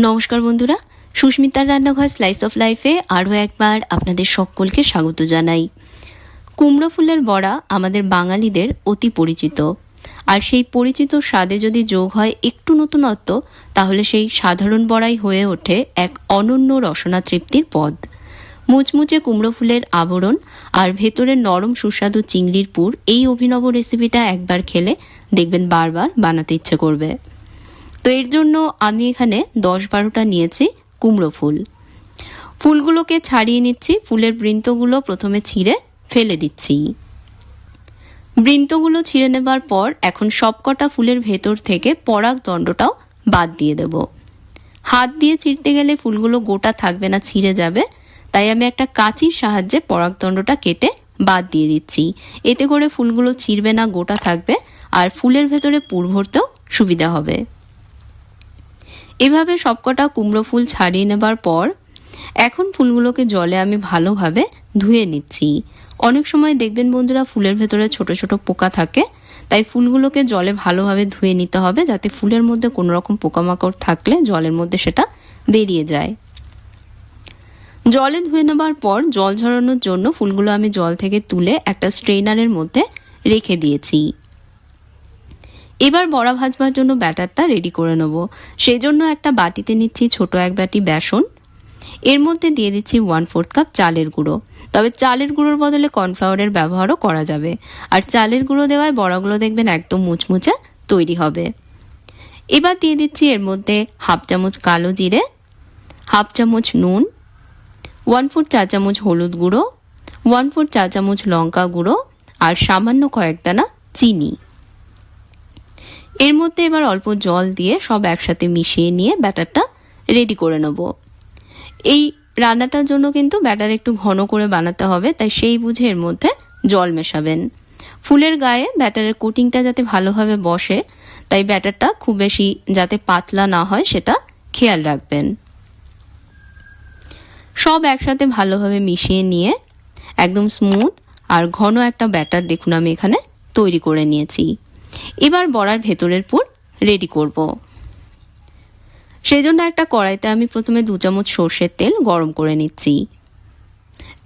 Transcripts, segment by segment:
নমস্কার বন্ধুরা, সুস্মিতার রান্নাঘর স্লাইস অফ লাইফে আরও একবার আপনাদের সকলকে স্বাগত জানাই। কুমড়ো ফুলের বড়া আমাদের বাঙালিদের অতি পরিচিত, আর সেই পরিচিত স্বাদে যদি যোগ হয় একটু নতুনত্ব, তাহলে সেই সাধারণ বড়াই হয়ে ওঠে এক অনন্য রসনা তৃপ্তির পদ। মুচমুচে কুমড়ো ফুলের আবরণ আর ভেতরের নরম সুস্বাদু চিংড়ির পুর, এই অভিনব রেসিপিটা একবার খেলে দেখবেন বারবার বানাতে ইচ্ছে করবে। তো এর জন্য আমি এখানে 10-12টা নিয়েছি কুমড়ো ফুল। ফুলগুলোকে ছাড়িয়ে নিচ্ছি, ফুলের বৃন্তগুলো প্রথমে ছিঁড়ে ফেলে দিচ্ছি। বৃন্তগুলো ছিঁড়ে নেবার পর এখন সবকটা ফুলের ভেতর থেকে পরাগদণ্ডটাও বাদ দিয়ে দেব। হাত দিয়ে ছিঁড়তে গেলে ফুলগুলো গোটা থাকবে না, ছিঁড়ে যাবে, তাই আমি একটা কাঁচির সাহায্যে পরাগদণ্ডটা কেটে বাদ দিয়ে দিচ্ছি। এতে করে ফুলগুলো ছিঁড়বে না, গোটা থাকবে, আর ফুলের ভেতরে পুর ভরতেও সুবিধা হবে। এভাবে সবকটা কুমড়ো ফুল ছাড়িয়ে নেবার পর এখন ফুলগুলোকে জলে আমি ভালোভাবে ধুয়ে নিচ্ছি। অনেক সময় দেখবেন বন্ধুরা, ফুলের ভেতরে ছোট ছোট পোকা থাকে, তাই ফুলগুলোকে জলে ভালোভাবে ধুয়ে নিতে হবে, যাতে ফুলের মধ্যে কোনো রকম পোকামাকড় থাকলে জলের মধ্যে সেটা বেরিয়ে যায়। জলে ধুয়ে নেবার পর জল ঝরানোর জন্য ফুলগুলো আমি জল থেকে তুলে একটা স্ট্রেনারের মধ্যে রেখে দিয়েছি। এবার বড়া ভাজবার জন্য ব্যাটারটা রেডি করে নেব। সেই জন্য একটা বাটিতে নিচ্ছি ছোট এক বাটি বেসন, এর মধ্যে দিয়ে দিচ্ছি 1/4 কাপ চালের গুঁড়ো। তবে চালের গুঁড়োর বদলে কর্নফ্লাওয়ারের ব্যবহারও করা যাবে, আর চালের গুঁড়ো দেওয়ায় বড়াগুলো দেখবেন একদম মুচমুচে তৈরি হবে। এবার দিয়ে দিচ্ছি এর মধ্যে 1/2 চামচ কালো জিরে, 1/2 চামচ নুন, 1/4 চা চামচ হলুদ গুঁড়ো, 1/4 চা চামচ লঙ্কা গুঁড়ো, আর সামান্য কয়েক দানা চিনি। এর মধ্যে এবার অল্প জল দিয়ে সব একসাথে মিশিয়ে নিয়ে ব্যাটারটা রেডি করে নেব। এই রান্নাটার জন্য কিন্তু ব্যাটার একটু ঘন করে বানাতে হবে, তাই সেই বুঝে এর মধ্যে জল মেশাবেন। ফুলের গায়ে ব্যাটারের কোটিংটা যাতে ভালোভাবে বসে, তাই ব্যাটারটা খুব বেশি যাতে পাতলা না হয় সেটা খেয়াল রাখবেন। সব একসাথে ভালোভাবে মিশিয়ে নিয়ে একদম স্মুথ আর ঘন একটা ব্যাটার দেখুন আমি এখানে তৈরি করে নিয়েছি। এবার বড়ার ভেতরের পুর রেডি করব। সেই জন্য একটা কড়াইতে আমি প্রথমে 2 চামচ সর্ষের তেল গরম করে নিচ্ছি।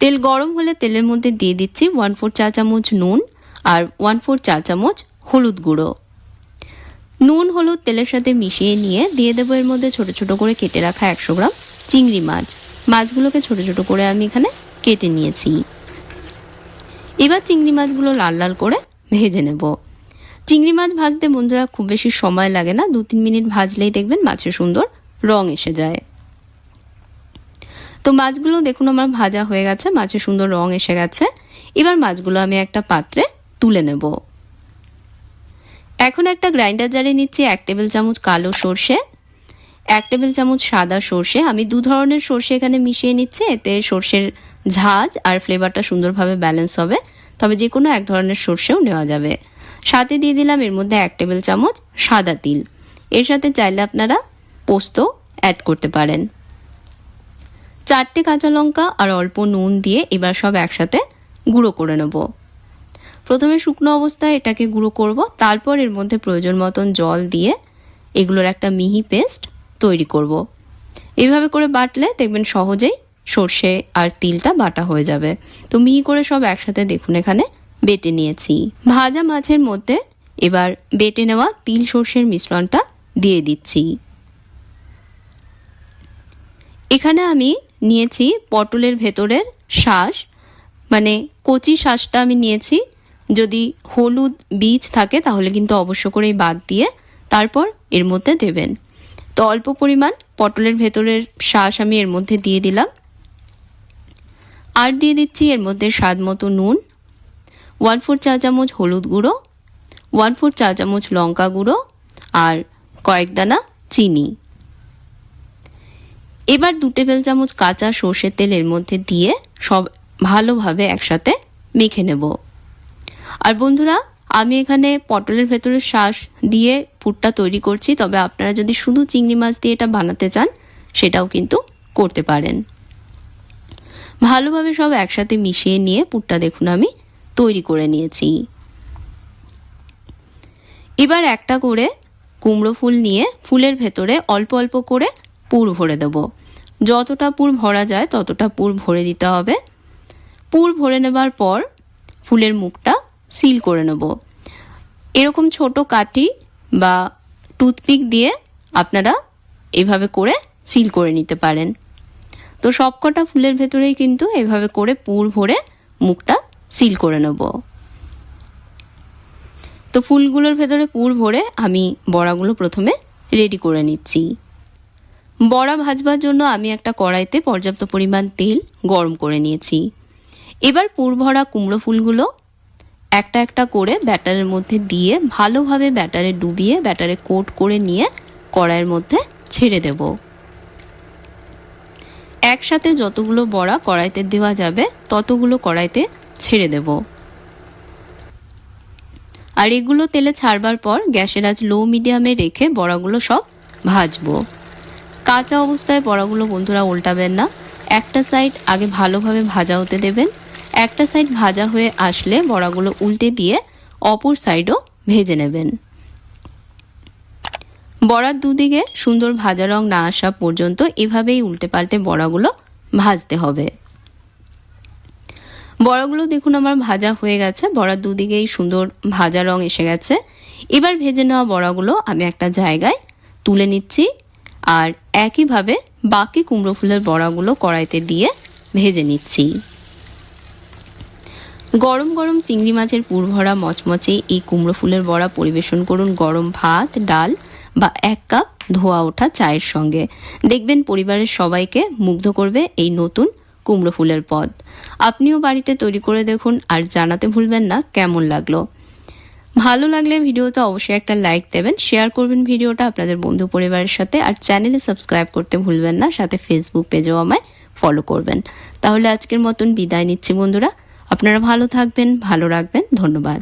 তেল গরম হলে তেলের মধ্যে দিয়ে দিচ্ছি 1/4 চা চামচ নুন আর 1/4 চা চামচ হলুদ গুঁড়ো। নুন হলুদ তেলের সাথে মিশিয়ে নিয়ে দিয়ে দেবো এর মধ্যে ছোট ছোট করে কেটে রাখা 100 গ্রাম চিংড়ি মাছ। মাছগুলোকে ছোট ছোট করে আমি এখানে কেটে নিয়েছি। এবার চিংড়ি মাছগুলো লাল লাল করে ভেজে নেব। চিংড়ি মাছ ভাজতে বন্ধুরা খুব বেশি সময় লাগে না, 2-3 মিনিট ভাজলেই দেখবেন মাছের সুন্দর রং এসে যায়। তো মাছগুলো দেখুন আমার ভাজা হয়ে গেছে, মাছের সুন্দর রং এসে গেছে। এবার মাছগুলো আমি একটা পাত্রে তুলে নেব। এখন একটা গ্রাইন্ডার জারে নিচ্ছি 1 টেবিল চামচ কালো সর্ষে, 1 টেবিল চামচ সাদা সর্ষে। আমি 2 ধরনের সর্ষে এখানে মিশিয়ে নিচ্ছি, এতে সর্ষের ঝাঁজ আর ফ্লেভারটা সুন্দরভাবে ব্যালেন্স হবে, তবে যে কোনো এক ধরনের সর্ষেও নেওয়া যাবে। সাথে দিয়ে দিলাম এর মধ্যে 1 টেবিল চামচ সাদা তিল। এর সাথে চাইলে আপনারা পোস্ত অ্যাড করতে পারেন। 4টে কাঁচা লঙ্কা আর অল্প নুন দিয়ে এবার সব একসাথে গুঁড়ো করে নেব। প্রথমে শুকনো অবস্থায় এটাকে গুঁড়ো করব, তারপর এর মধ্যে প্রয়োজন মতন জল দিয়ে এগুলোর একটা মিহি পেস্ট তৈরি করব। এইভাবে করে বাটলে দেখবেন সহজেই সর্ষে আর তিলটা বাটা হয়ে যাবে। তো মিহি করে সব একসাথে দেখুন এখানে বেটে নিয়েছি। ভাজা মাছের মধ্যে এবার বেটে নেওয়া তিল সর্ষের মিশ্রণটা দিয়ে দিচ্ছি। এখানে আমি নিয়েছি পটলের ভেতরের শাঁস, মানে কচি শাঁসটা আমি নিয়েছি। যদি হলুদ বীজ থাকে তাহলে কিন্তু অবশ্য করেই বাদ দিয়ে তারপর এর মধ্যে দেবেন। তো অল্প পরিমাণ পটলের ভেতরের শাঁস আমি এর মধ্যে দিয়ে দিলাম। আর দিয়ে দিচ্ছি এর মধ্যে স্বাদ মতো নুন, 1/4 চা চামচ হলুদ গুঁড়ো, 1/4 চা চামচ লঙ্কা গুঁড়ো, আর কয়েক দানা চিনি। এবার 2 টেবিল চামচ কাঁচা সর্ষের তেল এর মধ্যে দিয়ে সব ভালোভাবে একসাথে মেখে নেব। আর বন্ধুরা, আমি এখানে পটলের ভেতরের শাঁস দিয়ে পুরটা তৈরি করছি, তবে আপনারা যদি শুধু চিংড়ি মাছ দিয়ে এটা বানাতে চান সেটাও কিন্তু করতে পারেন। ভালোভাবে সব একসাথে মিশিয়ে নিয়ে পুরটা দেখুন আমি তৈরি করে নিয়েছি। এবার একটা করে কুমড়ো ফুল নিয়ে ফুলের ভেতরে অল্প অল্প করে পুর ভরে দেব। যতটা পুর ভরা যায় ততটা পুর ভরে দিতে হবে। পুর ভরে নেবার পর ফুলের মুখটা সিল করে নেব। এরকম ছোট কাঠি বা টুথপিক দিয়ে আপনারা এভাবে করে সিল করে নিতে পারেন। তো সবকটা ফুলের ভেতরেই কিন্তু এভাবে করে পুর ভরে মুখটা সিল করে নেব। তো ফুলগুলোর ভেতরে পুর ভরে আমি বড়াগুলো প্রথমে রেডি করে নিচ্ছি। বড়া ভাজবার জন্য আমি একটা কড়াইতে পর্যাপ্ত পরিমাণ তেল গরম করে নিয়েছি। এবার পুর ভরা কুমড়ো ফুলগুলো একটা একটা করে ব্যাটারের মধ্যে দিয়ে ভালোভাবে ব্যাটারে ডুবিয়ে ব্যাটারে কোট করে নিয়ে কড়াইয়ের মধ্যে ছেড়ে দেব। একসাথে যতগুলো বড়া কড়াইতে দেওয়া যাবে ততগুলো কড়াইতে ছেড়ে দেব। আর এগুলো তেলে ছাড়বার পর গ্যাসের আঁচ লো মিডিয়ামে রেখে বড়াগুলো সব ভাজবো। কাঁচা অবস্থায় বড়াগুলো বন্ধুরা উল্টাবেন না, একটা সাইড আগে ভালোভাবে ভাজা হতে দেবেন। একটা সাইড ভাজা হয়ে আসলে বড়াগুলো উল্টে দিয়ে অপর সাইডও ভেজে নেবেন। বড়ার দুদিকে সুন্দর ভাজা রং না আসা পর্যন্ত এভাবেই উল্টে পাল্টে বড়াগুলো ভাজতে হবে। বড়াগুলো দেখুন আমার ভাজা হয়ে গেছে, বড়ার দুদিকেই সুন্দর ভাজা রং এসে গেছে। এবার ভেজে নেওয়া বড়াগুলো আমি একটা জায়গায় তুলে নিচ্ছি আর একইভাবে বাকি কুমড়ো ফুলের বড়াগুলো কড়াইতে দিয়ে ভেজে নিচ্ছি। গরম গরম চিংড়ি মাছের পুর ভরা মচমচে এই কুমড়ো ফুলের বড়া পরিবেশন করুন গরম ভাত, ডাল বা 1 কাপ ধোয়া ওঠা চায়ের সঙ্গে। দেখবেন পরিবারের সবাইকে মুগ্ধ করবে এই নতুন কুমড়ো ফুলের পদ। আপনিও বাড়িতে তৈরি করে দেখুন আর জানাতে ভুলবেন না কেমন লাগলো। ভালো লাগলে ভিডিওতে অবশ্যই একটা লাইক দেবেন, শেয়ার করবেন ভিডিওটা আপনাদের বন্ধু পরিবারের সাথে, আর চ্যানেলে সাবস্ক্রাইব করতে ভুলবেন না, সাথে ফেসবুক পেজেও আমায় ফলো করবেন। তাহলে আজকের মতন বিদায় নিচ্ছি বন্ধুরা। আপনারা ভালো থাকবেন, ভালো রাখবেন। ধন্যবাদ।